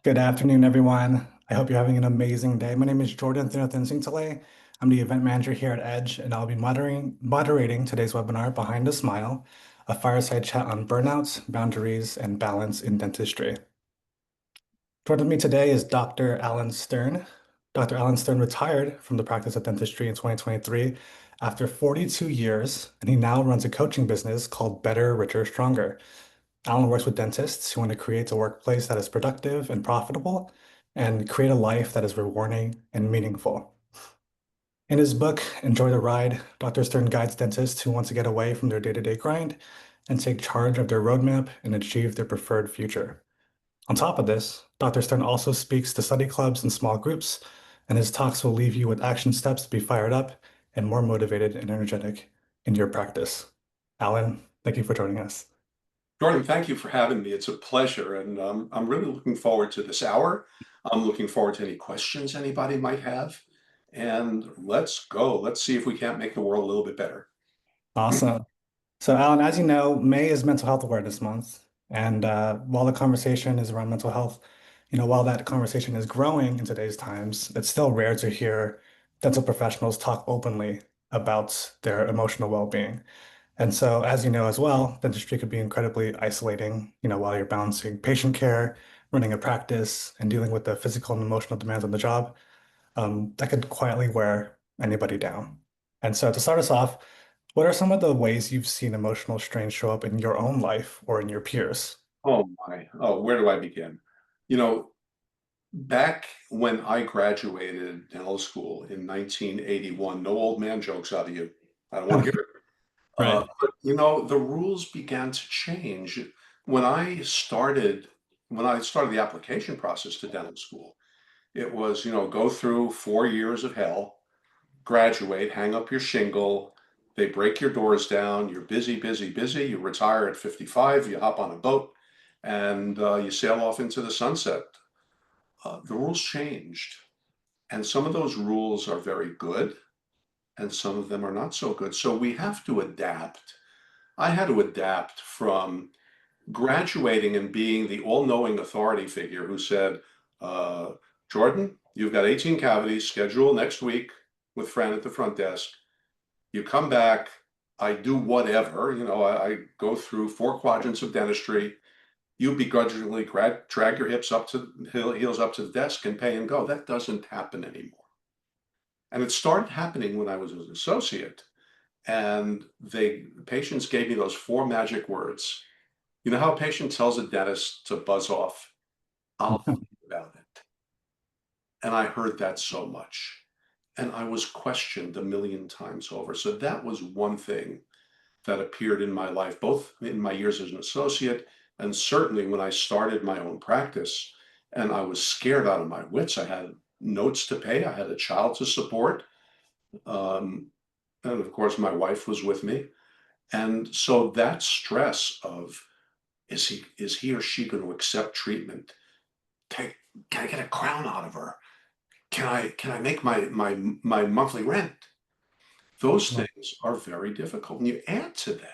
Good afternoon, everyone. I hope you're having an amazing day. My name is Jordan Thinothinsingtale. I'm the event manager here at Edge, and I'll be moderating today's webinar, Behind a Smile, a fireside chat on burnouts, boundaries, and balance in dentistry. Joining me today is Dr. Alan Stern. Dr. Alan Stern retired from the practice of dentistry in 2023 after 42 years, and he now runs a coaching business called Better, Richer, Stronger. Alan works with dentists who want to create a workplace that is productive and profitable and create a life that is rewarding and meaningful. In his book, Enjoy the Ride, Dr. Stern guides dentists who want to get away from their day-to-day grind and take charge of their roadmap and achieve their preferred future. On top of this, Dr. Stern also speaks to study clubs and small groups, and his talks will leave you with action steps to be fired up and more motivated and energetic in your practice. Alan, thank you for joining us. Jordan, thank you for having me. It's a pleasure, and I'm really looking forward to this hour. I'm looking forward to any questions anybody might have, and let's go. Let's see if we can't make the world a little bit better. Awesome. So, Alan, as you know, May is Mental Health Awareness Month. And while the conversation is around mental health, while that conversation is growing in today's times, it's still rare to hear dental professionals talk openly about their emotional well-being. And so, as you know as well, dentistry could be incredibly isolating, while you're balancing patient care, running a practice, and dealing with the physical and emotional demands on the job. That could quietly wear anybody down. And so to start us off, what are some of the ways you've seen emotional strain show up in your own life or in your peers? Oh my. Oh, where do I begin? You know, back when I graduated dental school in 1981, no old man jokes out of you. I don't want to hear it. Right. But the rules began to change when I started the application process to dental school. It was, go through 4 years of hell, graduate, hang up your shingle. They break your doors down. You're busy, busy, busy. You retire at 55. You hop on a boat and you sail off into the sunset. The rules changed. And some of those rules are very good and some of them are not so good. So we have to adapt. I had to adapt from graduating and being the all-knowing authority figure who said, uh, Jordan, you've got 18 cavities, schedule next week with Fran at the front desk. You come back, I do whatever, I go through 4 quadrants of dentistry. You begrudgingly drag your hips up to heels up to the desk and pay and go. That doesn't happen anymore. And it started happening when I was an associate. And patients gave me those 4 magic words. You know how a patient tells a dentist to buzz off? I'll think about it. And I heard that so much. And I was questioned a million times over. So that was one thing that appeared in my life, both in my years as an associate and certainly when I started my own practice. And I was scared out of my wits. I had notes to pay, I had a child to support. Um, and of course, my wife was with me. And so that stress of is he or she going to accept treatment? Can I get a crown out of her? Can I make my monthly rent? Those things are very difficult. And you add to that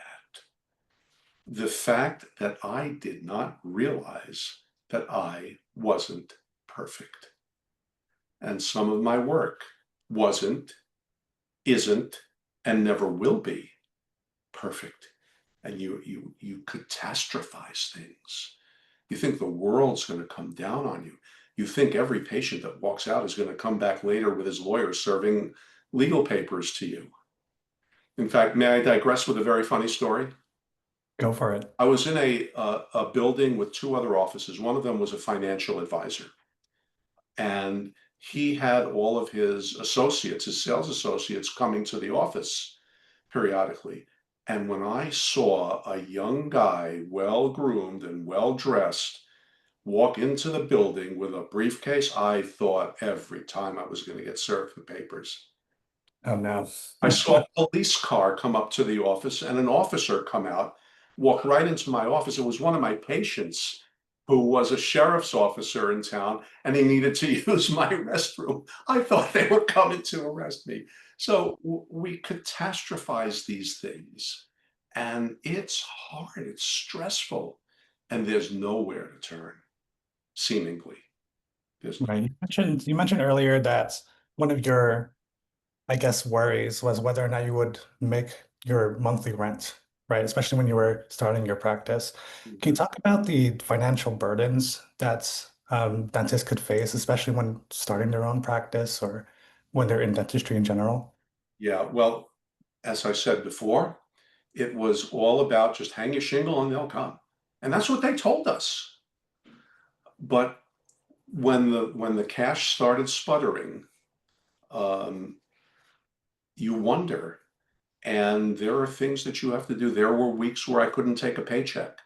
the fact that I did not realize that I wasn't perfect. And some of my work wasn't, isn't, and never will be perfect. And you catastrophize things. You think the world's going to come down on you. You think every patient that walks out is going to come back later with his lawyer serving legal papers to you. In fact, may I digress with a very funny story? Go for it. I was in a building with 2 other offices. One of them was a financial advisor, and he had all of his associates, his sales associates, coming to the office periodically. And when I saw a young guy, well groomed and well dressed, walk into the building with a briefcase, I thought every time I was going to get served with papers. Oh, no. I saw a police car come up to the office and an officer come out, walk right into my office. It was one of my patients who was a sheriff's officer in town and he needed to use my restroom. I thought they were coming to arrest me. So we catastrophize these things and it's hard, it's stressful, and there's nowhere to turn, seemingly. business. Right. You mentioned earlier that one of your, I guess, worries was whether or not you would make your monthly rent, right? Especially when you were starting your practice. Can you Mhm. talk about the financial burdens that dentists could face, especially when starting their own practice or when they're in dentistry in general? Yeah, well, as I said before, it was all about just hang your shingle and they'll come. And that's what they told us. But when the cash started sputtering, um, you wonder. And there are things that you have to do. There were weeks where I couldn't take a paycheck.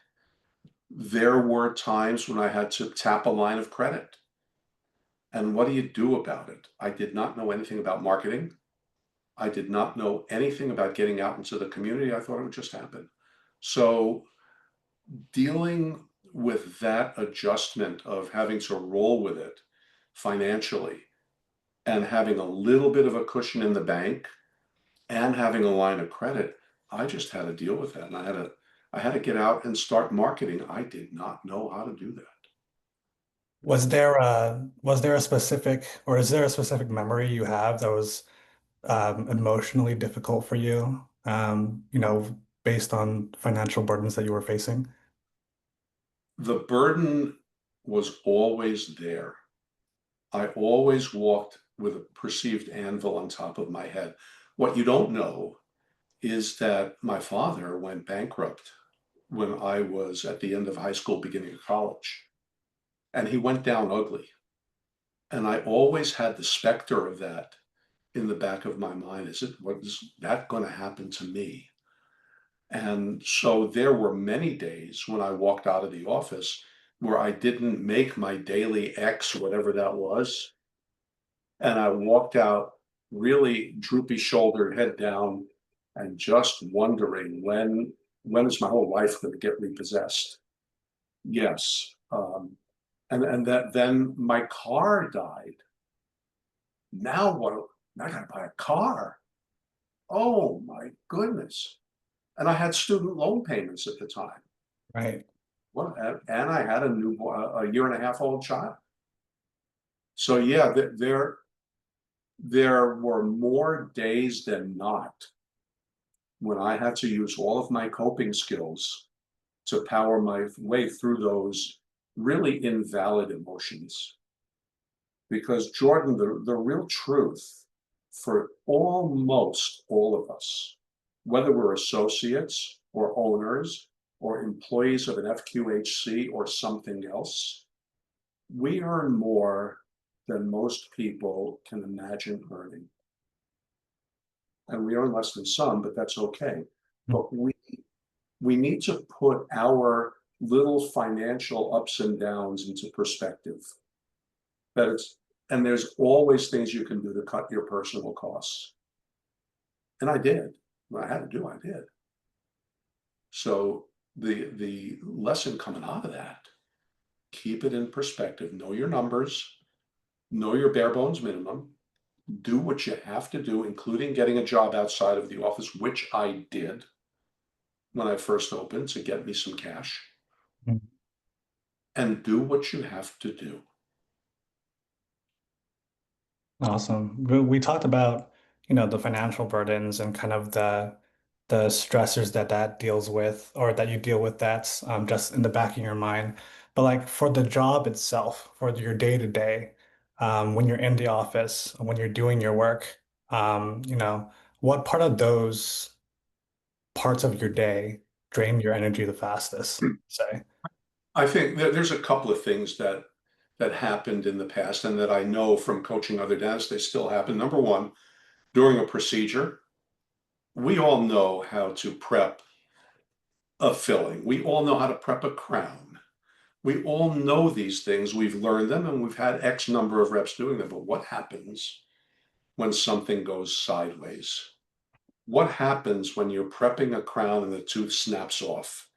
There were times when I had to tap a line of credit. And what do you do about it? I did not know anything about marketing. I did not know anything about getting out into the community. I thought it would just happen. So dealing with that adjustment of having to roll with it financially and having a little bit of a cushion in the bank and having a line of credit, I just had to deal with that. And I had to get out and start marketing. I did not know how to do that. Was there a specific or is there a specific memory you have that was emotionally difficult for you, based on financial burdens that you were facing? The burden was always there. I always walked with a perceived anvil on top of my head. What you don't know is that my father went bankrupt when I was at the end of high school, beginning of college, and he went down ugly. And I always had the specter of that in the back of my mind. What is that going to happen to me? And so there were many days when I walked out of the office where I didn't make my daily X, whatever that was. And I walked out really droopy shouldered, head down, and just wondering when is my whole life going to get repossessed? Yes. And that then my car died. Now what? I got to buy a car. Oh my goodness. And I had student loan payments at the time. Right. Well, and I had a year and a half old child. So yeah, there were more days than not when I had to use all of my coping skills to power my way through those really invalid emotions. Because Jordan, the real truth for almost all of us, whether we're associates or owners or employees of an FQHC or something else, we earn more than most people can imagine earning. And we earn less than some, but that's okay. But we need to put our little financial ups and downs into perspective. That it's and there's always things you can do to cut your personal costs. And I did. What I had to do, I did. So the lesson coming out of that, keep it in perspective. Know your numbers, know your bare bones minimum, do what you have to do, including getting a job outside of the office, which I did when I first opened to get me some cash, and do what you have to do. Awesome. We talked about, the financial burdens and kind of the stressors that deals with or that you deal with that's just in the back of your mind. But like for the job itself, for your day to day, when you're in the office, when you're doing your work, what part of those parts of your day drain your energy the fastest, say? I think there's a couple of things that happened in the past and that I know from coaching other dentists, they still happen. Number one, during a procedure, we all know how to prep a filling. We all know how to prep a crown. We all know these things. We've learned them and we've had X number of reps doing them. But what happens when something goes sideways? What happens when you're prepping a crown and the tooth snaps off?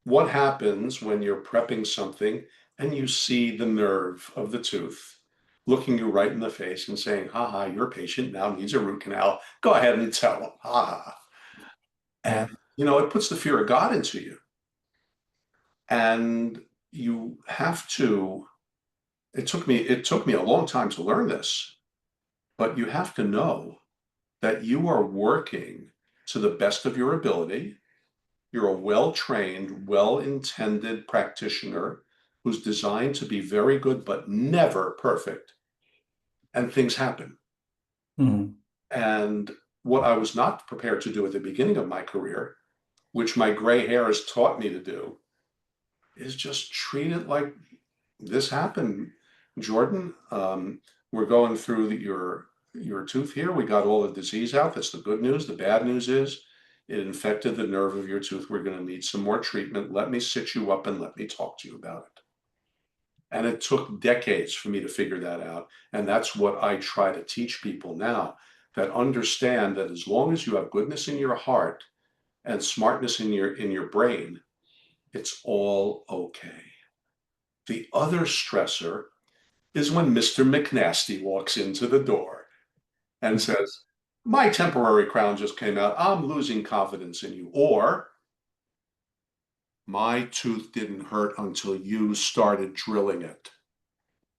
What happens when you're prepping something and you see the nerve of the tooth looking you right in the face and saying, ha ha, your patient now needs a root canal. Go ahead and tell them, ha ha. And, Right. it puts the fear of God into you. And you have to it took me a long time to learn this, but you have to know that you are working to the best of your ability. You're a well-trained, well-intended practitioner who's designed to be very good, but never perfect. And things happen. Mhm. And what I was not prepared to do at the beginning of my career, which my gray hair has taught me to do, is just treat it like this happened, Jordan. We're going through your tooth here. We got all the disease out. That's the good news. The bad news is it infected the nerve of your tooth. We're going to need some more treatment. Let me sit you up and let me talk to you about it. And it took decades for me to figure that out. And that's what I try to teach people now, that understand that as long as you have goodness in your heart and smartness in your brain, it's all okay. The other stressor is when Mr. McNasty walks into the door and says, my temporary crown just came out. I'm losing confidence in you. Or my tooth didn't hurt until you started drilling it.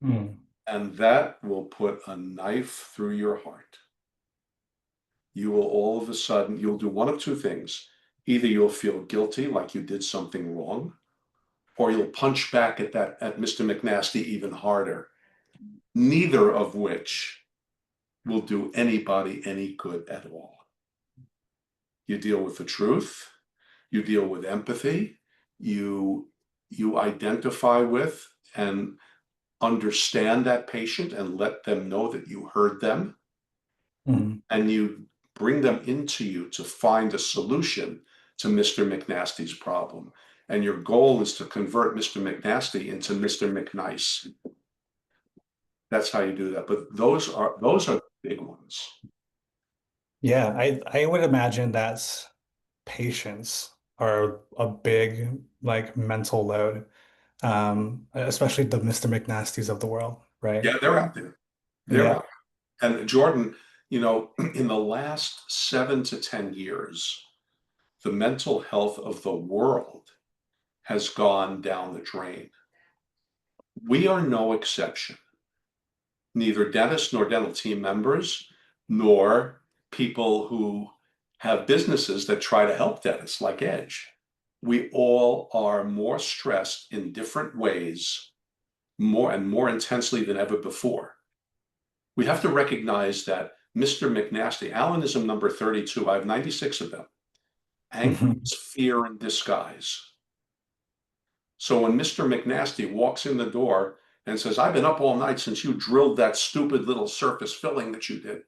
Mhm. And that will put a knife through your heart. You will all of a sudden, you'll do one of two things. Either you'll feel guilty, like you did something wrong, or you'll punch back at Mr. McNasty even harder. Neither of which will do anybody any good at all. You deal with the truth, you deal with empathy, you you identify with and understand that patient and let them know that you heard them, Mhm. and you bring them into you to find a solution to Mr. McNasty's problem. And your goal is to convert Mr. McNasty into Mr. McNice. That's how you do that. But those are big ones. Yeah, I would imagine that's patience are a big like mental load, especially the Mr. McNasties of the world, right? Yeah, they're out there. They're Yeah. out. And Jordan, in the last 7 to 10 years, the mental health of the world has gone down the drain. We are no exception. Neither dentists nor dental team members, nor people who have businesses that try to help dentists like Edge. We all are more stressed in different ways, more and more intensely than ever before. We have to recognize that Mr. McNasty, Alanism number 32, I have 96 of them. Anger Mhm. is fear in disguise. So when Mr. McNasty walks in the door and says, I've been up all night since you drilled that stupid little surface filling that you did,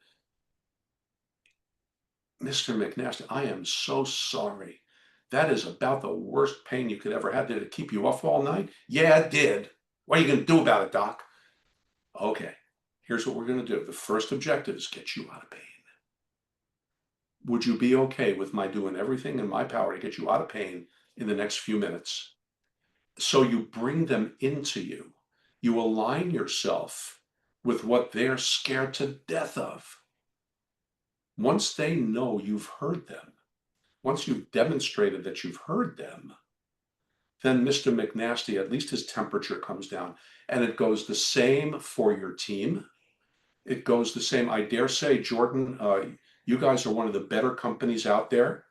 Mr. McNasty, I am so sorry. That is about the worst pain you could ever have. Did it keep you up all night? Yeah, it did. What are you going to do about it, Doc? Okay, here's what we're going to do. The first objective is get you out of pain. Would you be okay with my doing everything in my power to get you out of pain in the next few minutes? So you bring them into you. You align yourself with what they're scared to death of. Once they know you've heard them, once you've demonstrated that you've heard them, then Mr. McNasty, at least his temperature comes down. And it goes the same for your team. It goes the same. I dare say, Jordan, you guys are one of the better companies out there.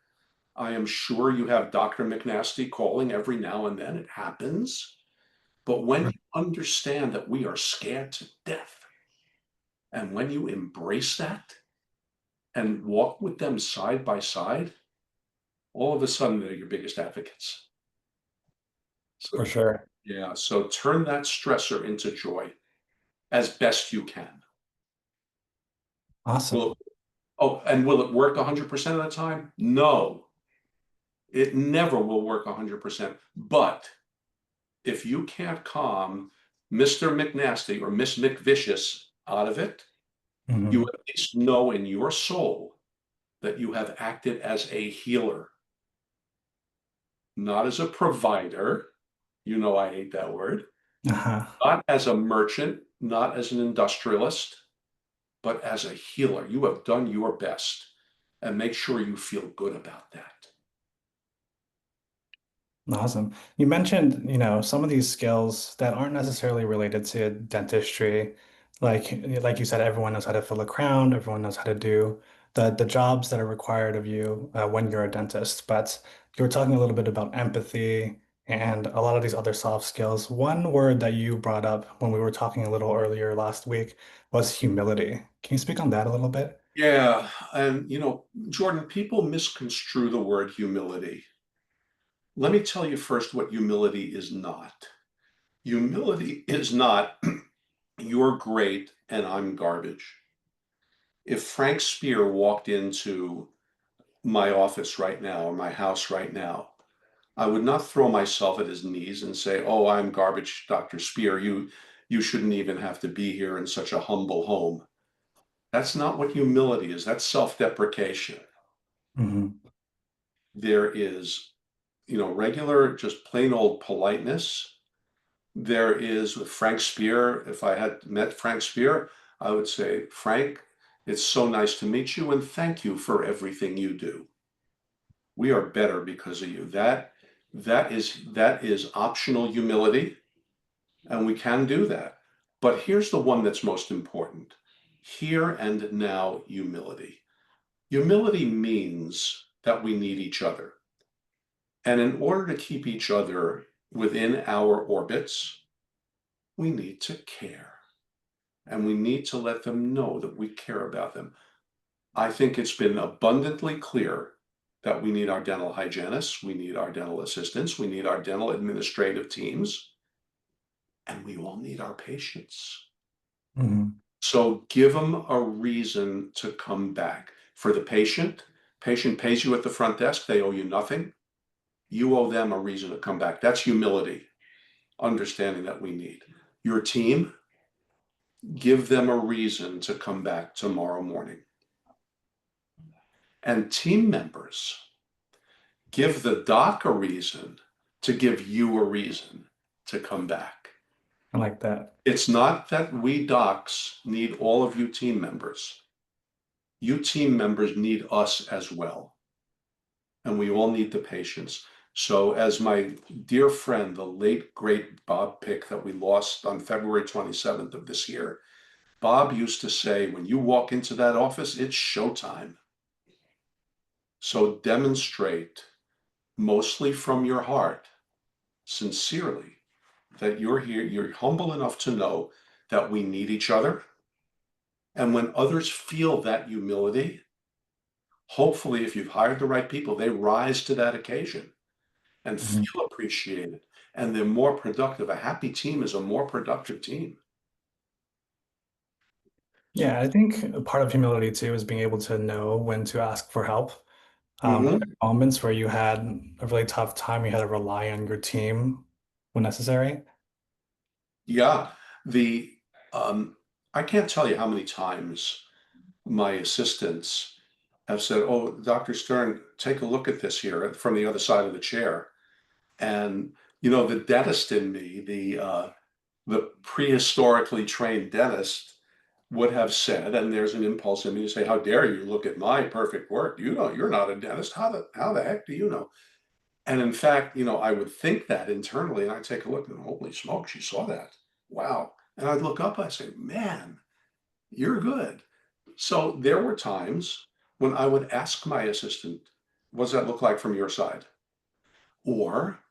I am sure you have Dr. McNasty calling every now and then. It happens. But when you understand that we are scared to death, and when you embrace that and walk with them side by side, all of a sudden they're your biggest advocates. So, For sure. yeah, so turn that stressor into joy as best you can. Awesome. Will and will it work 100% of the time? No, it never will work 100%. But if you can't calm Mr. McNasty or Miss McVicious out of it, you Mhm. at least know in your soul that you have acted as a healer, not as a provider. You know, I hate that word. Uh-huh. Not as a merchant, not as an industrialist, but as a healer. You have done your best, and make sure you feel good about that. Awesome. You mentioned, some of these skills that aren't necessarily related to dentistry. Like you said, everyone knows how to fill a crown, everyone knows how to do the jobs that are required of you when you're a dentist. But you were talking a little bit about empathy and a lot of these other soft skills. One word that you brought up when we were talking a little earlier last week was humility. Can you speak on that a little bit? Yeah, and Jordan, people misconstrue the word humility. Let me tell you first what humility is not. Humility is not you're great and I'm garbage. If Frank Spear walked into my office right now or my house right now, I would not throw myself at his knees and say, "Oh, I'm garbage, Dr. Spear. You shouldn't even have to be here in such a humble home." That's not what humility is. That's self-deprecation. Hmm. There is, regular, just plain old politeness. There is with Frank Spear. If I had met Frank Spear, I would say, "Frank, it's so nice to meet you and thank you for everything you do. We are better because of you." That is optional humility, and we can do that. But here's the one that's most important. Here and now humility. Humility means that we need each other. And in order to keep each other within our orbits, we need to care. And we need to let them know that we care about them. I think it's been abundantly clear that we need our dental hygienists, we need our dental assistants, we need our dental administrative teams, and we all need our patients. Hmm. So give them a reason to come back. For the patient pays you at the front desk, they owe you nothing. You owe them a reason to come back. That's humility, understanding that we need. Your team, give them a reason to come back tomorrow morning. And team members, give the doc a reason to give you a reason to come back. I like that. It's not that we docs need all of you team members. You team members need us as well. And we all need the patience. So, as my dear friend, the late, great Bob Pick, that we lost on February 27th of this year, Bob used to say, when you walk into that office, it's showtime. So, demonstrate mostly from your heart, sincerely, that you're here, you're humble enough to know that we need each other. And when others feel that humility, hopefully, if you've hired the right people, they rise to that occasion and Mhm. feel appreciated. And they're more productive. A happy team is a more productive team. Yeah, I think a part of humility too is being able to know when to ask for help. Were there Hmm. moments where you had a really tough time, you had to rely on your team when necessary? Yeah. The I can't tell you how many times my assistants have said, "Oh, Dr. Stern, take a look at this here," from the other side of the chair. And the dentist in me, the prehistorically trained dentist, would have said, and there's an impulse in me to say, "How dare you look at my perfect work? You're not a dentist. How the heck do you know?" And in fact, I would think that internally, and I'd take a look and, "Holy smokes, you saw that. Wow." And I'd look up, I'd say, "Man, you're good." So there were times when I would ask my assistant, "What does that look like from your side?" Or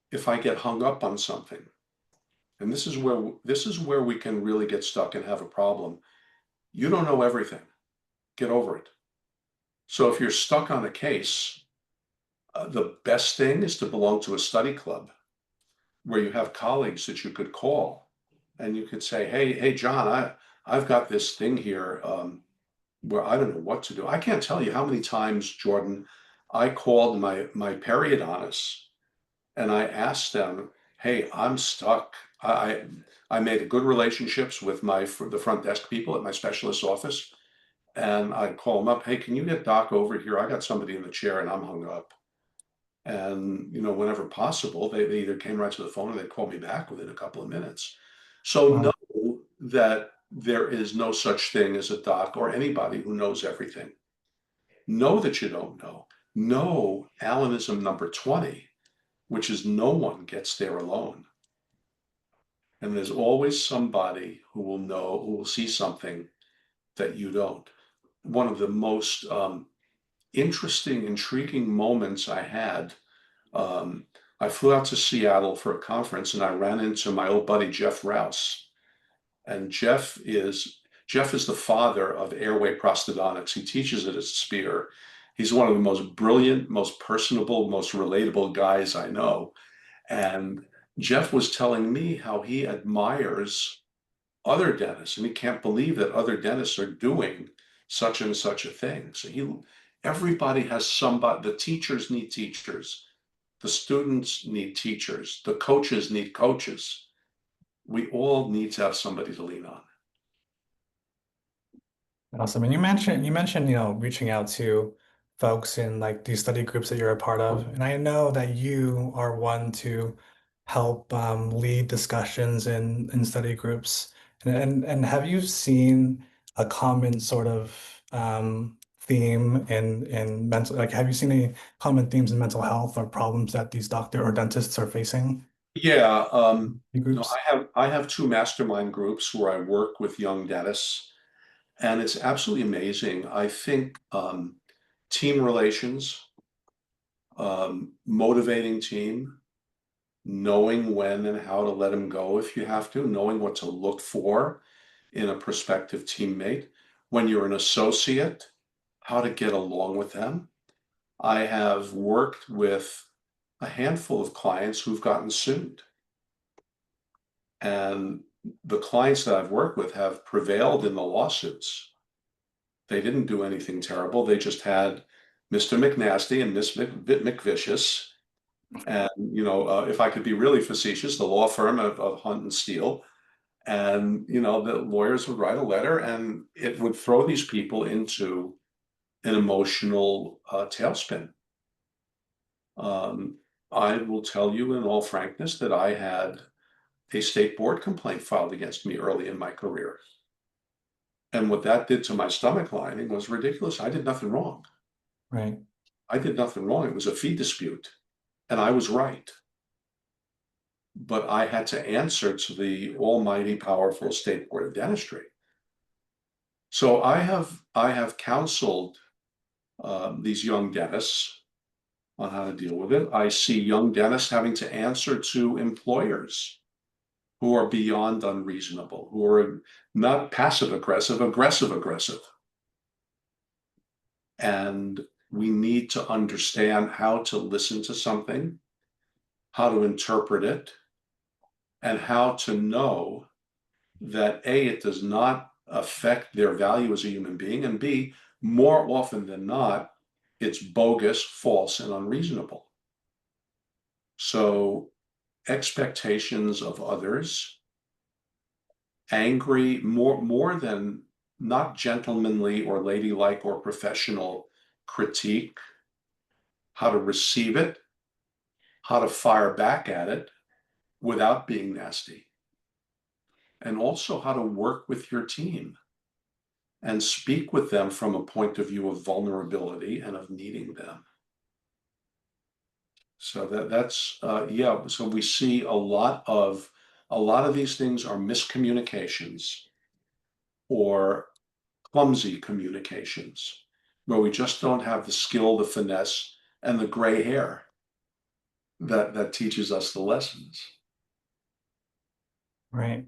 if I get hung up on something, and this is where we can really get stuck and have a problem. You don't know everything. Get over it. So if you're stuck on a case, the best thing is to belong to a study club where you have colleagues that you could call and you could say, "Hey, John, I've got this thing here where I don't know what to do." I can't tell you how many times, Jordan, I called my periodontists and I asked them, "Hey, I'm stuck." I made good relationships with the front desk people at my specialist office, and I'd call them up, "Hey, can you get Doc over here? I got somebody in the chair and I'm hung up." And whenever possible, they either came right to the phone or they'd call me back within a couple of minutes. So know Wow. that there is no such thing as a doc or anybody who knows everything. Know that you don't know. Know Alanism number 20. which is no one gets there alone. And there's always somebody who will know, who will see something that you don't. One of the most interesting, intriguing moments I had, um, I flew out to Seattle for a conference and I ran into my old buddy Jeff Rouse. And Jeff is the father of airway prosthodontics. He teaches it at Spear. He's one of the most brilliant, most personable, most relatable guys I know. And Jeff was telling me how he admires other dentists and he can't believe that other dentists are doing such and such a thing. Everybody has somebody, the teachers need teachers, the students need teachers, the coaches need coaches. We all need to have somebody to lean on. Awesome. And you mentioned, reaching out to folks in like these study groups that you're a part of. And I know that you are one to help lead discussions in study groups. And have you seen a common sort of theme in mental, like have you seen any common themes in mental health or problems that these doctor or dentists are facing Yeah, in no, groups? I have two mastermind groups where I work with young dentists, and it's absolutely amazing. I think team relations, motivating team, knowing when and how to let them go if you have to, knowing what to look for in a prospective teammate. When you're an associate, how to get along with them. I have worked with a handful of clients who've gotten sued. And the clients that I've worked with have prevailed in the lawsuits. They didn't do anything terrible. They just had Mr. McNasty and Miss McVicious. And, if I could be really facetious, the law firm of Hunt and Steele. And, the lawyers would write a letter and it would throw these people into an emotional tailspin. Um, I will tell you in all frankness that I had a state board complaint filed against me early in my career. And what that did to my stomach lining was ridiculous. I did nothing wrong. Right. I did nothing wrong. It was a fee dispute, and I was right. But I had to answer to the almighty powerful state board of dentistry. So I have counseled these young dentists on how to deal with it. I see young dentists having to answer to employers who are beyond unreasonable, who are not passive aggressive, aggressive aggressive. And we need to understand how to listen to something, how to interpret it, and how to know that A, it does not affect their value as a human being, and B, more often than not, it's bogus, false, and unreasonable. So expectations of others, angry, more than not gentlemanly or ladylike or professional critique, how to receive it, how to fire back at it without being nasty, and also how to work with your team and speak with them from a point of view of vulnerability and of needing them. So that's yeah. So we see a lot of these things are miscommunications or clumsy communications where we just don't have the skill, the finesse, and the gray hair that teaches us the lessons. Right.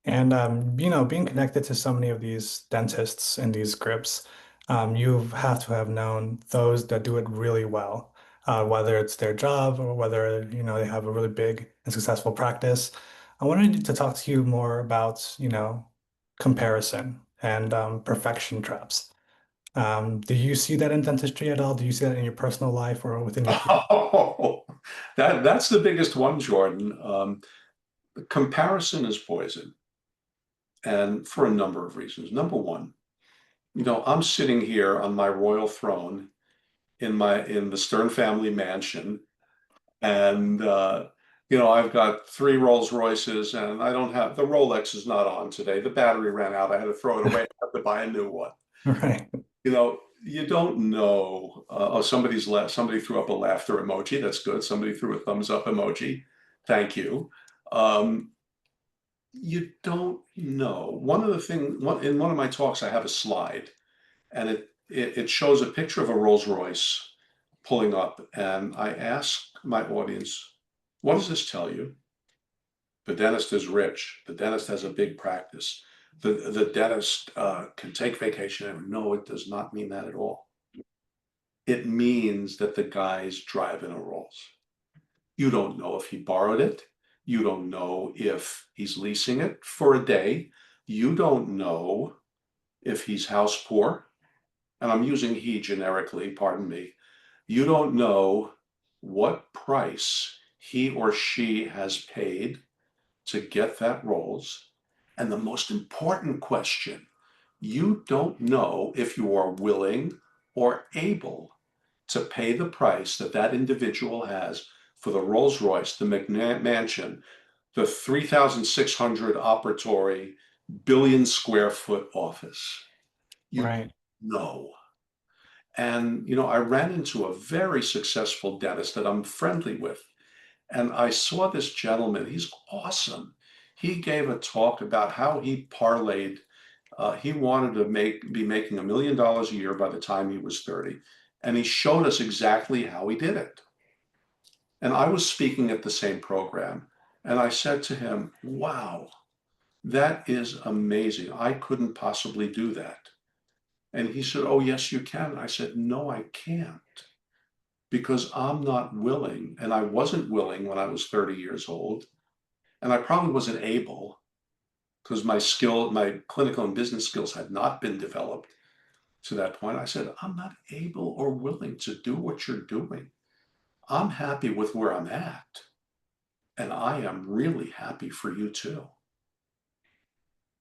And being connected to so many of these dentists and these grips, you have to have known those that do it really well, whether it's their job or whether, they have a really big and successful practice. I wanted to talk to you more about, comparison and perfection traps. Do you see that in dentistry at all? Do you see that in your personal life or within your field? Oh, that's the biggest one, Jordan. Comparison is poison, and for a number of reasons. Number one, I'm sitting here on my royal throne in the Stern family mansion, and I've got three Rolls Royces, and I don't have the Rolex is not on today. The battery ran out. I had to throw it away. I have to buy a new one. Right. You know, You don't know. Oh, somebody threw up a laughter emoji. That's good. Somebody threw a thumbs up emoji. Thank you. Um, you don't know. One of the things, in one of my talks, I have a slide, and it shows a picture of a Rolls Royce pulling up, and I ask my audience, "What does this tell you?" The dentist is rich. The dentist has a big practice. The dentist can take vacation. And no, it does not mean that at all. It means that the guy's driving a Rolls. You don't know if he borrowed it. You don't know if he's leasing it for a day. You don't know if he's house poor. And I'm using he generically, pardon me. You don't know what price he or she has paid to get that Rolls. And the most important question, you don't know if you are willing or able to pay the price that that individual has for the Rolls Royce, the McMansion, the 3,600 operatory, billion square foot office. You Right. know. And, I ran into a very successful dentist that I'm friendly with. And I saw this gentleman, he's awesome. He gave a talk about how he parlayed. He wanted to be making $1 million a year by the time he was 30. And he showed us exactly how he did it. And I was speaking at the same program. And I said to him, wow, that is amazing. I couldn't possibly do that. And he said, oh, yes, you can. I said, no, I can't because I'm not willing. And I wasn't willing when I was 30 years old. And I probably wasn't able because my clinical and business skills had not been developed to that point. I said, I'm not able or willing to do what you're doing. I'm happy with where I'm at. And I am really happy for you too.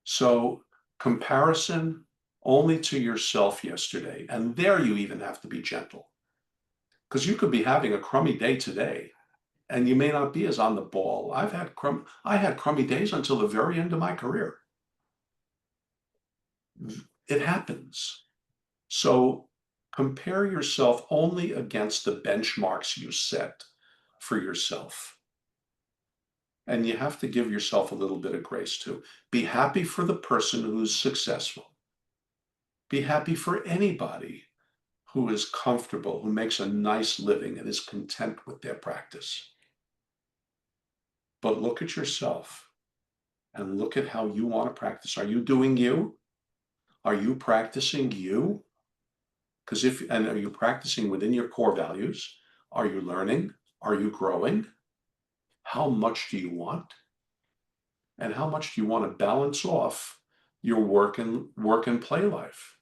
So, comparison only to yourself yesterday. And there you even have to be gentle because you could be having a crummy day today and you may not be as on the ball. I had crummy days until the very end of my career. It happens. So compare yourself only against the benchmarks you set for yourself. And you have to give yourself a little bit of grace too. Be happy for the person who's successful. Be happy for anybody who is comfortable, who makes a nice living and is content with their practice. But look at yourself and look at how you want to practice. Are you doing you? Are you practicing you? And are you practicing within your core values? Are you learning? Are you growing? How much do you want? And how much do you want to balance off your work and play life?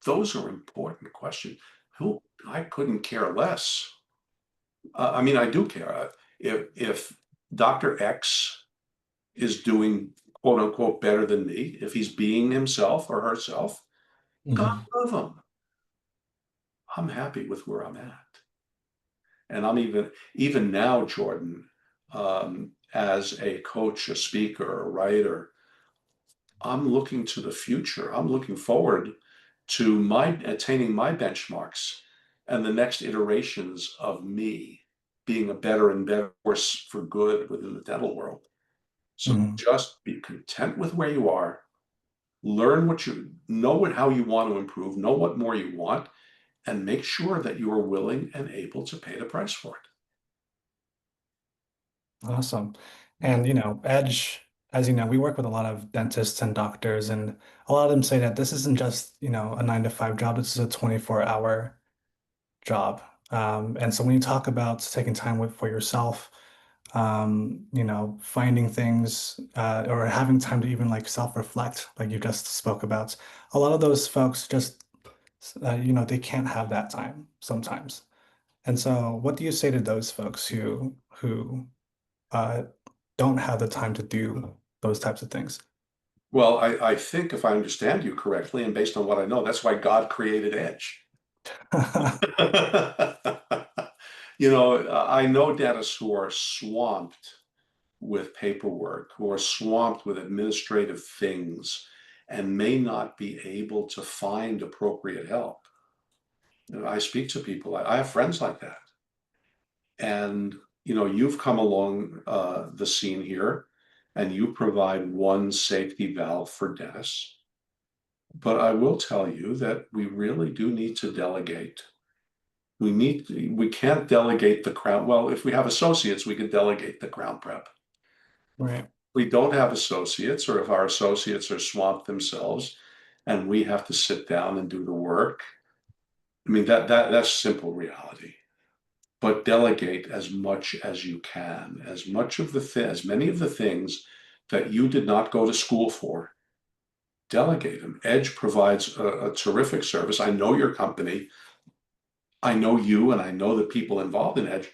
Those are important questions. Who I couldn't care less. I mean, I do care. If Dr. X is doing quote unquote better than me, if he's being himself or herself, God Mhm. love him. I'm happy with where I'm at. And I'm even now, Jordan, as a coach, a speaker, a writer, I'm looking to the future. I'm looking forward to my attaining my benchmarks and the next iterations of me being a better and better force for good within the dental world. So Mhm. just be content with where you are, learn what you know how you want to improve, know what more you want, and make sure that you are willing and able to pay the price for it. Awesome. And Edge, as you know, we work with a lot of dentists and doctors, and a lot of them say that this isn't just, a 9 to 5 job, this is a 24-hour job. And so when you talk about taking time for yourself, finding things or having time to even like self-reflect, like you just spoke about, a lot of those folks just, they can't have that time sometimes. And so what do you say to those folks who uh, don't have the time to do those types of things? Well, I think if I understand you correctly, and based on what I know, that's why God created Edge. I know dentists who are swamped with paperwork, who are swamped with administrative things, and may not be able to find appropriate help. I speak to people. I have friends like that. And you've come along the scene here, and you provide one safety valve for dentists. But I will tell you that we really do need to delegate. We can't delegate the crown. Well, if we have associates, we can delegate the crown prep. Right. We don't have associates, or if our associates are swamped themselves and we have to sit down and do the work. I mean, that's simple reality. But delegate as much as you can, as many of the things that you did not go to school for. Delegate them. Edge provides a terrific service. I know your company. I know you, and I know the people involved in Edge.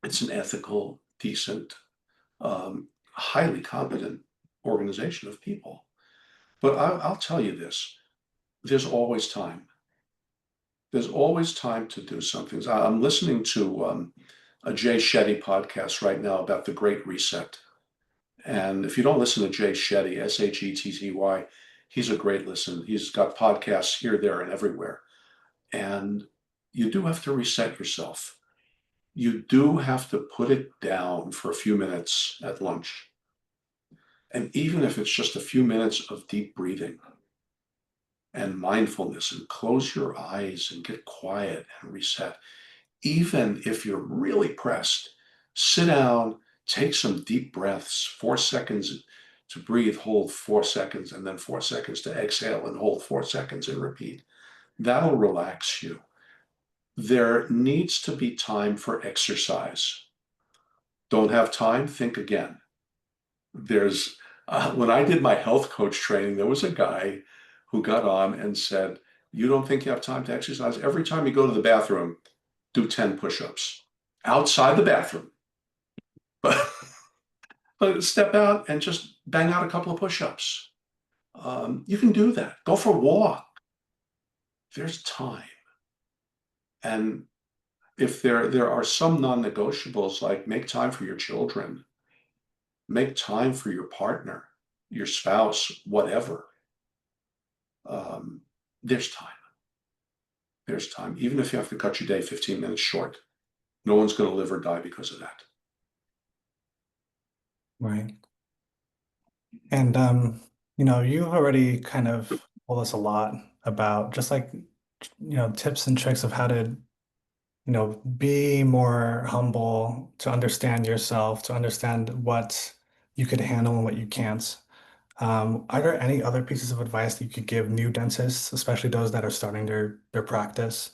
It's an ethical, decent, highly competent organization of people. But I'll tell you this: there's always time. There's always time to do something. I'm listening to a Jay Shetty podcast right now about the Great Reset. And if you don't listen to Jay Shetty, Shetty, he's a great listen. He's got podcasts here, there, and everywhere. And you do have to reset yourself. You do have to put it down for a few minutes at lunch. And even if it's just a few minutes of deep breathing and mindfulness, and close your eyes and get quiet and reset. Even if you're really pressed, sit down, take some deep breaths, 4 seconds to breathe, hold 4 seconds, and then 4 seconds to exhale and hold 4 seconds and repeat. That'll relax you. There needs to be time for exercise. Don't have time? Think again. There's When I did my health coach training, there was a guy who got on and said, "You don't think you have time to exercise? Every time you go to the bathroom, do 10 push-ups outside the bathroom." But, but step out and just bang out a couple of push-ups. You can do that. Go for a walk. There's time. And if there are some non-negotiables, like make time for your children, make time for your partner, your spouse, whatever. Um, there's time. There's time. Even if you have to cut your day 15 minutes short, no one's going to live or die because of that. Right. And you've already kind of told us a lot about just like, tips and tricks of how to, be more humble, to understand yourself, to understand what you could handle and what you can't. Are there any other pieces of advice that you could give new dentists, especially those that are starting their practice,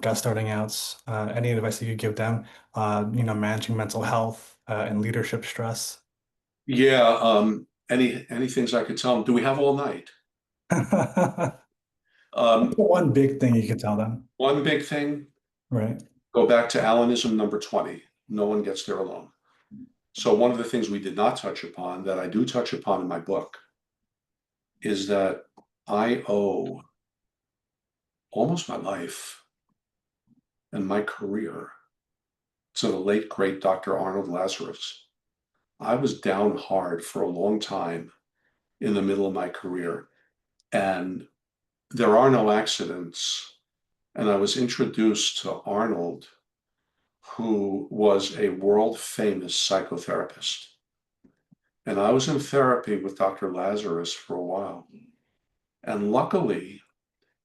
just starting out? Any advice that you could give them, managing mental health, and leadership stress? Yeah. Any things I could tell them? Do we have all night? Um, One big thing you could tell them, One big thing, right? go back to Alanism number 20. No one gets there alone. So one of the things we did not touch upon that I do touch upon in my book is that I owe almost my life and my career to the late, great Dr. Arnold Lazarus. I was down hard for a long time in the middle of my career, and there are no accidents. And I was introduced to Arnold, who was a world famous psychotherapist. And I was in therapy with Dr. Lazarus for a while. And luckily,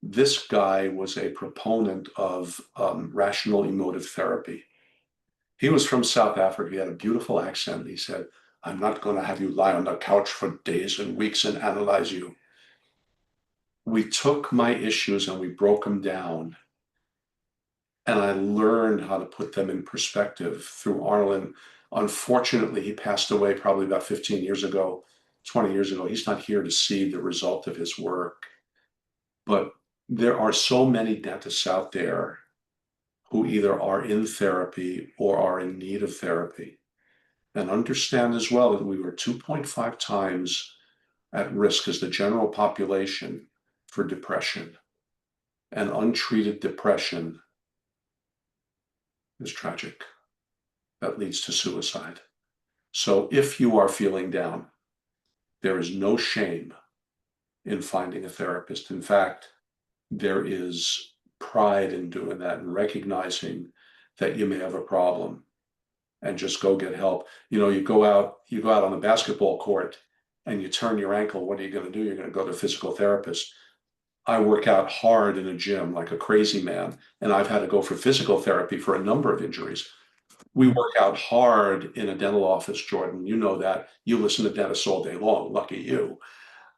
this guy was a proponent of rational emotive therapy. He was from South Africa. He had a beautiful accent. He said, "I'm not going to have you lie on the couch for days and weeks and analyze you." We took my issues and we broke them down. And I learned how to put them in perspective through Arnold. And unfortunately, he passed away probably about 15 years ago, 20 years ago. He's not here to see the result of his work. But there are so many dentists out there who either are in therapy or are in need of therapy. And understand as well that we were 2.5 times at risk as the general population for depression. And untreated depression is tragic. That leads to suicide. So if you are feeling down, there is no shame in finding a therapist. In fact, there is pride in doing that and recognizing that you may have a problem and just go get help. You go out on the basketball court and you turn your ankle. What are you going to do? You're going to go to a physical therapist. I work out hard in a gym like a crazy man, and I've had to go for physical therapy for a number of injuries. We work out hard in a dental office, Jordan. You know that. You listen to dentists all day long. Lucky you.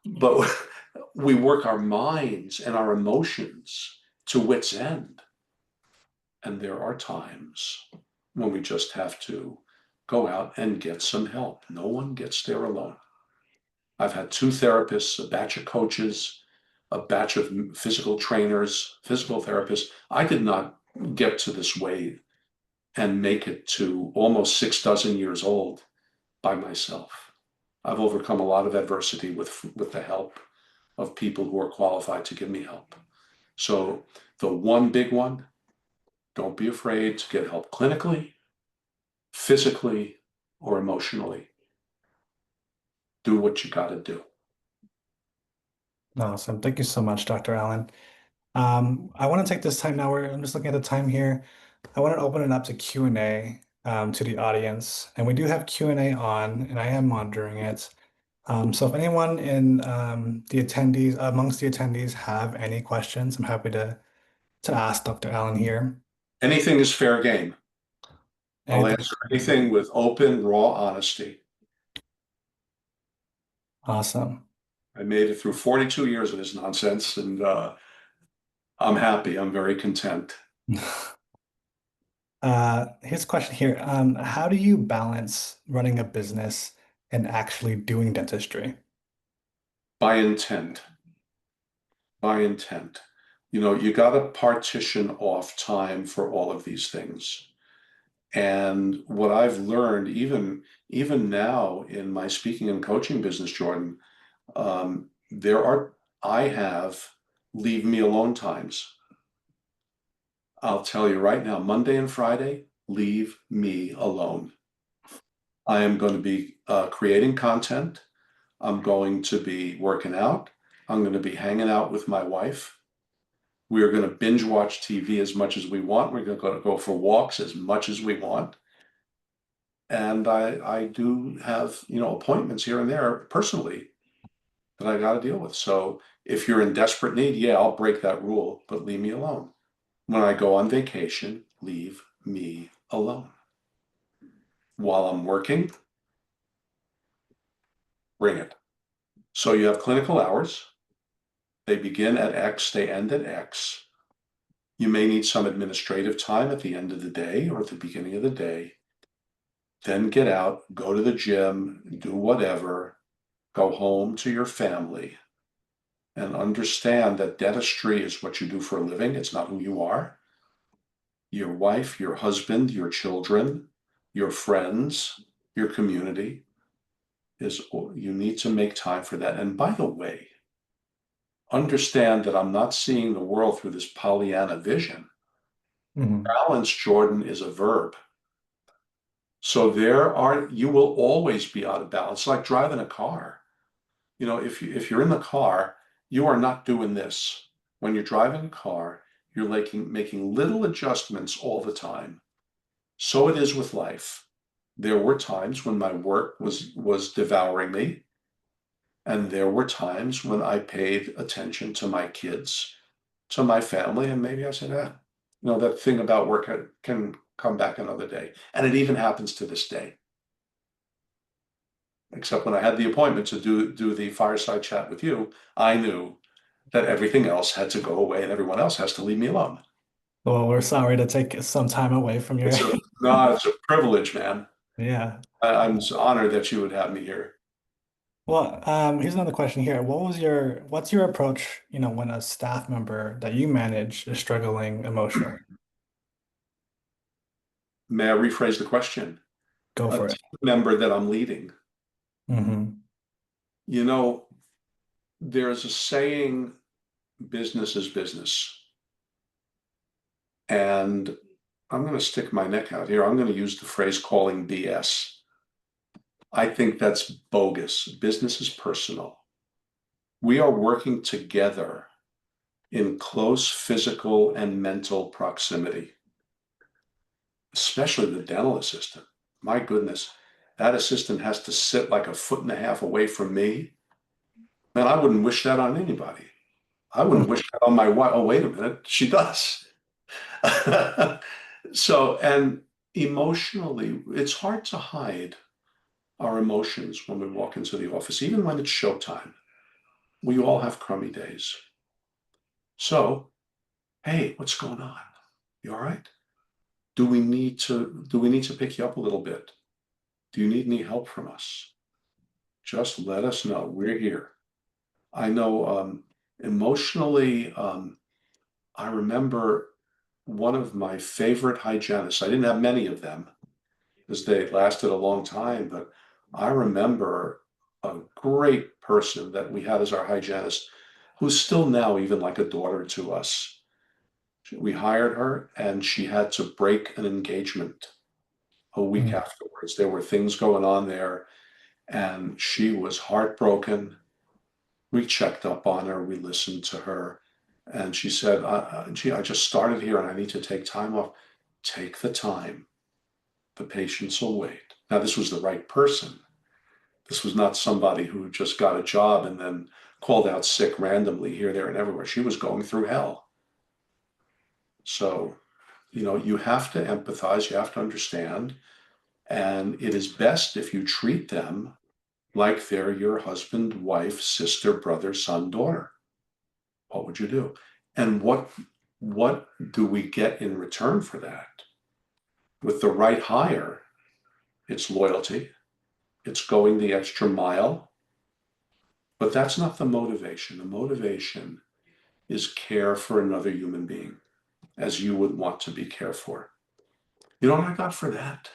But we work our minds and our emotions to wit's end. And there are times when we just have to go out and get some help. No one gets there alone. I've had two therapists, a batch of coaches, a batch of physical trainers, physical therapists. I did not get to this weight and make it to almost 6 dozen years old by myself. I've overcome a lot of adversity with the help of people who are qualified to give me help. So the one big one, don't be afraid to get help clinically, physically, or emotionally. Do what you got to do. Awesome. Thank you so much, Dr. Allen. I want to take this time now. I'm just looking at the time here. I want to open it up to Q&A to the audience. And we do have Q&A on, and I am monitoring it. So if anyone in the attendees, amongst the attendees have any questions, I'm happy to ask Dr. Allen here. Anything is fair game. I'll Anything? answer anything with open, raw honesty. Awesome. I made it through 42 years of this nonsense, and I'm happy. I'm very content. Here's a question here. How do you balance running a business and actually doing dentistry? By intent. By intent. You got to partition off time for all of these things. And what I've learned, even now in my speaking and coaching business, Jordan, there are I have leave me alone times. I'll tell you right now, Monday and Friday, leave me alone. I am going to be creating content. I'm going to be working out. I'm going to be hanging out with my wife. We are going to binge watch TV as much as we want. We're going to go for walks as much as we want. And I do have, appointments here and there personally that I got to deal with. So if you're in desperate need, yeah, I'll break that rule, but leave me alone. When I go on vacation, leave me alone. While I'm working, bring it. So you have clinical hours. They begin at X, they end at X. You may need some administrative time at the end of the day or at the beginning of the day. Then get out, go to the gym, do whatever, go home to your family, and understand that dentistry is what you do for a living. It's not who you are. Your wife, your husband, your children, your friends, your community you need to make time for that. And by the way, understand that I'm not seeing the world through this Pollyanna vision. Mhm. Balance, Jordan, is a verb. So you will always be out of balance, like driving a car. If you're in the car, you are not doing this. When you're driving a car, you're making little adjustments all the time. So it is with life. There were times when my work was devouring me, and there were times when I paid attention to my kids, to my family, and maybe I said, that thing about work can come back another day. And it even happens to this day. Except when I had the appointment to do the fireside chat with you, I knew that everything else had to go away and everyone else has to leave me alone. Well, we're sorry to take some time away from your. It's a no, it's a privilege, man. Yeah. I'm honored that you would have me here. Well, here's another question here. What's your approach, when a staff member that you manage is struggling emotionally? May I rephrase the question? Go A for it. team member that I'm leading. Hmm. You know, there's a saying, business is business. And I'm going to stick my neck out here. I'm going to use the phrase calling BS. I think that's bogus. Business is personal. We are working together in close physical and mental proximity, especially the dental assistant. My goodness, that assistant has to sit like a foot and a half away from me. Man, I wouldn't wish that on anybody. I wouldn't wish that on my wife. Oh, wait a minute, she does. So, and emotionally, it's hard to hide our emotions when we walk into the office, even when it's showtime. We all have crummy days. So, hey, what's going on? You all right? Do we need to pick you up a little bit? Do you need any help from us? Just let us know. We're here. I know emotionally, I remember one of my favorite hygienists. I didn't have many of them because they lasted a long time, but I remember a great person that we had as our hygienist who's still now even like a daughter to us. We hired her and she had to break an engagement a week Mm. afterwards. There were things going on there and she was heartbroken. We checked up on her, we listened to her, and she said, gee, I just started here and I need to take time off. Take the time. The patients will wait. Now, this was the right person. This was not somebody who just got a job and then called out sick randomly here, there, and everywhere. She was going through hell. So, you have to empathize, you have to understand, and it is best if you treat them like they're your husband, wife, sister, brother, son, daughter. What would you do? And what do we get in return for that? With the right hire, it's loyalty, it's going the extra mile, but that's not the motivation. The motivation is care for another human being as you would want to be cared for. You know what I got for that?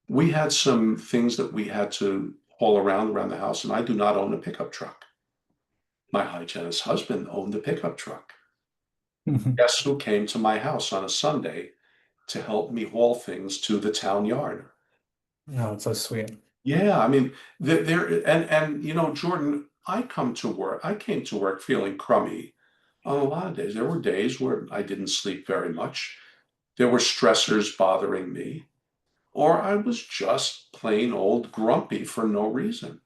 We had some things that we had to haul around the house, and I do not own a pickup truck. My hygienist's husband owned a pickup truck. Guess who came to my house on a Sunday to help me haul things to the town yard? Oh, it's so sweet. Yeah, I mean, there and Jordan, I came to work feeling crummy on a lot of days. There were days where I didn't sleep very much. There were stressors bothering me, or I was just plain old grumpy for no reason.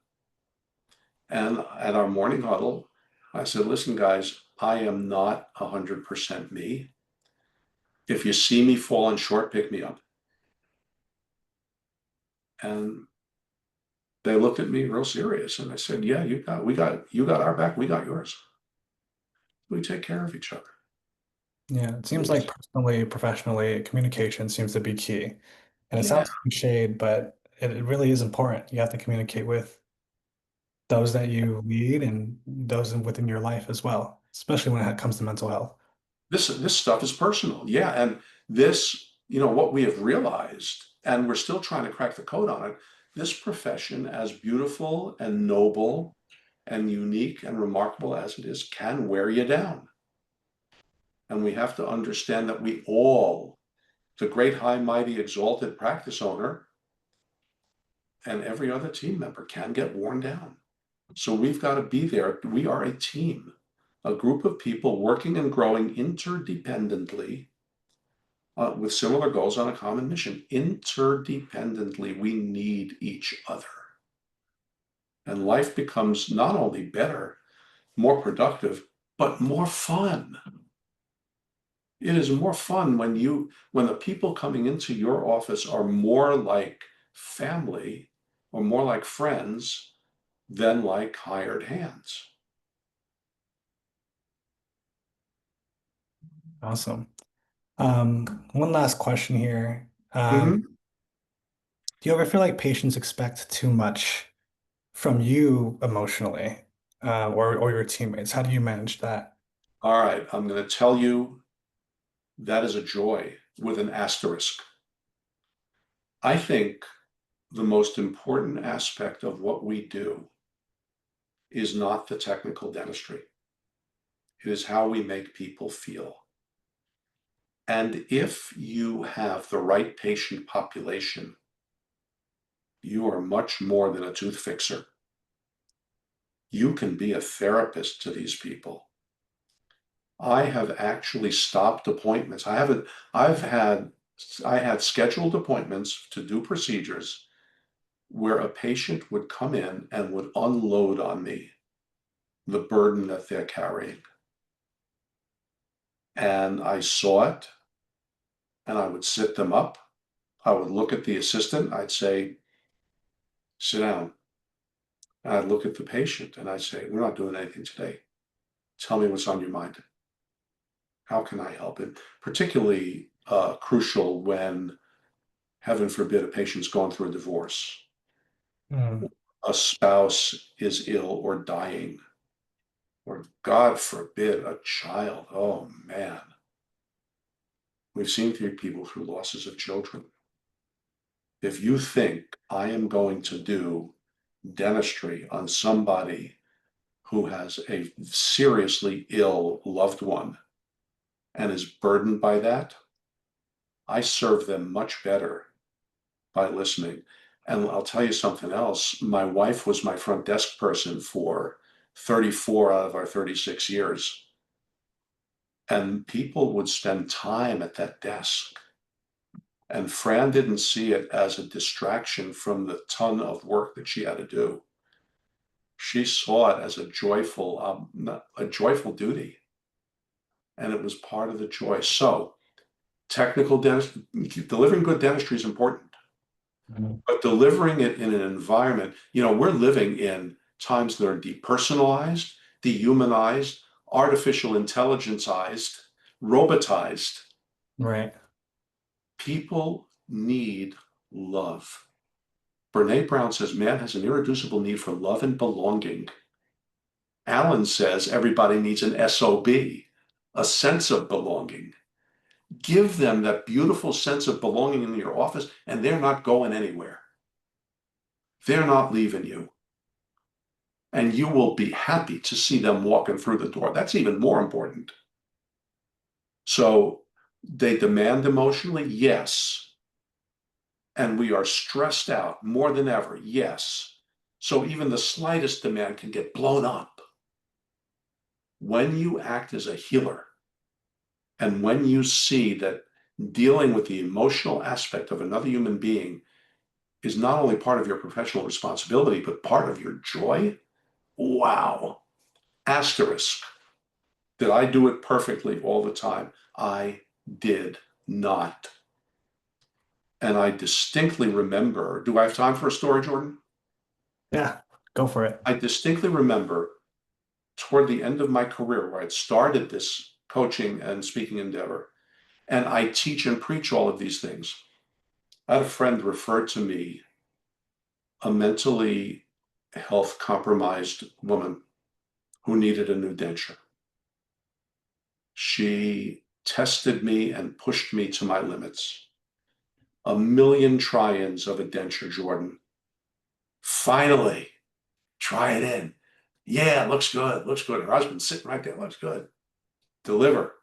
And at our morning huddle, I said, listen, guys, I am not 100% me. If you see me falling short, pick me up. And they looked at me real serious and I said, yeah, you got our back, we got yours. We take care of each other. Yeah, it seems like personally, professionally, communication seems to be key. And it Yeah, sounds cliched, but it really is important. You have to communicate with those that you lead and those within your life as well, especially when it comes to mental health. this stuff is personal. Yeah, and this, what we have realized, and we're still trying to crack the code on it. This profession, as beautiful and noble and unique and remarkable as it is, can wear you down. And we have to understand that we all, the great, high, mighty, exalted practice owner, and every other team member can get worn down. So we've got to be there. We are a team, a group of people working and growing interdependently with similar goals on a common mission. Interdependently, we need each other. And life becomes not only better, more productive, but more fun. It is more fun when the people coming into your office are more like family or more like friends than like hired hands. Awesome. One last question here. Mhm. Do you ever feel like patients expect too much from you emotionally, or your teammates? How do you manage that? All right, I'm going to tell you that is a joy with an asterisk. I think the most important aspect of what we do is not the technical dentistry. It is how we make people feel. And if you have the right patient population, you are much more than a tooth fixer. You can be a therapist to these people. I have actually stopped appointments. I've had, I had scheduled appointments to do procedures where a patient would come in and would unload on me the burden that they're carrying. And I saw it, and I would sit them up. I would look at the assistant. I'd say, sit down. And I'd look at the patient and I'd say, we're not doing anything today. Tell me what's on your mind. How can I help? And particularly crucial when, heaven forbid, a patient's going through a divorce, Mm, a spouse is ill or dying, or God forbid, a child. Oh man, we've seen people through losses of children. If you think I am going to do dentistry on somebody who has a seriously ill loved one and is burdened by that, I serve them much better by listening. And I'll tell you something else. My wife was my front desk person for 34 out of our 36 years. And people would spend time at that desk. And Fran didn't see it as a distraction from the ton of work that she had to do. She saw it as a joyful duty, and it was part of the joy. So, delivering good dentistry is important, mm, but delivering it in an environment, we're living in times that are depersonalized, dehumanized, artificial intelligenceized, robotized. right. People need love. Brene Brown says man has an irreducible need for love and belonging. Alan says everybody needs an SOB, a sense of belonging. Give them that beautiful sense of belonging in your office, and they're not going anywhere. They're not leaving you. And you will be happy to see them walking through the door. That's even more important. So they demand emotionally, yes. And we are stressed out more than ever, yes. So even the slightest demand can get blown up. When you act as a healer, and when you see that dealing with the emotional aspect of another human being is not only part of your professional responsibility, but part of your joy, wow. Asterisk. Did I do it perfectly all the time? I did not. And I distinctly remember, do I have time for a story, Jordan? Yeah, go for it. I distinctly remember toward the end of my career where I'd started this coaching and speaking endeavor, and I teach and preach all of these things. I had a friend refer to me, a mentally health compromised woman who needed a new denture. She tested me and pushed me to my limits. A million try-ins of a denture, Jordan. Finally, try it in. Yeah, looks good, looks good. Her husband's sitting right there, looks good. Deliver.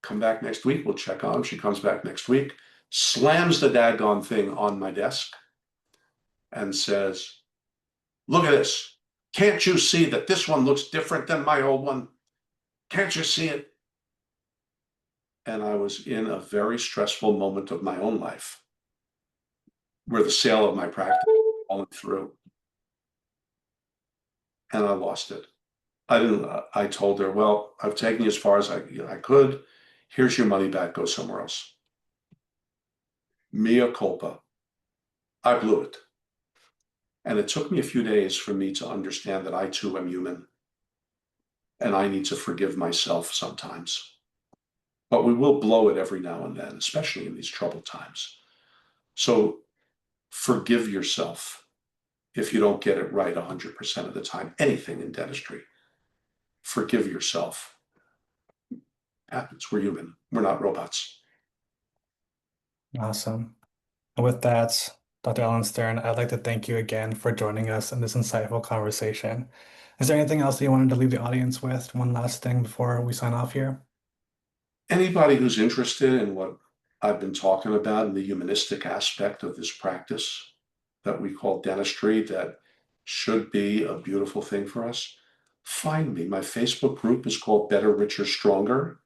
Come back next week, we'll check on him. She comes back next week, slams the daggone thing on my desk and says, look at this. Can't you see that this one looks different than my old one? Can't you see it? And I was in a very stressful moment of my own life where the sale of my practice was falling through, and I lost it. I didn't. I told her, "Well, I've taken you as far as I could. Here's your money back. Go somewhere else." Mea culpa. I blew it, and it took me a few days for me to understand that I too am human, and I need to forgive myself sometimes. But we will blow it every now and then, especially in these troubled times. So forgive yourself if you don't get it right 100% of the time. Anything in dentistry, forgive yourself. It happens. We're human. We're not robots. Awesome. And with that, Dr. Alan Stern, I'd like to thank you again for joining us in this insightful conversation. Is there anything else that you wanted to leave the audience with? One last thing before we sign off here? Anybody who's interested in what I've been talking about in the humanistic aspect of this practice that we call dentistry, that should be a beautiful thing for us, find me. My Facebook group is called Better, Richer, Stronger.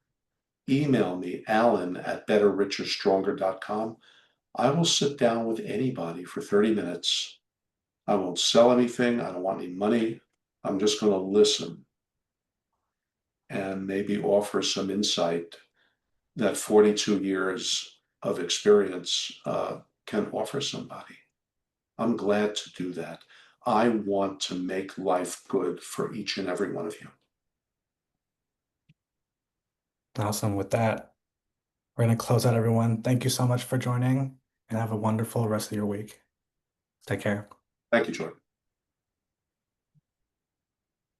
Email me, alan@betterricherstronger.com. I will sit down with anybody for 30 minutes. I won't sell anything. I don't want any money. I'm just going to listen and maybe offer some insight that 42 years of experience can offer somebody. I'm glad to do that. I want to make life good for each and every one of you. Awesome. With that, we're going to close out, everyone. Thank you so much for joining and have a wonderful rest of your week. Take care. Thank you, Jordan.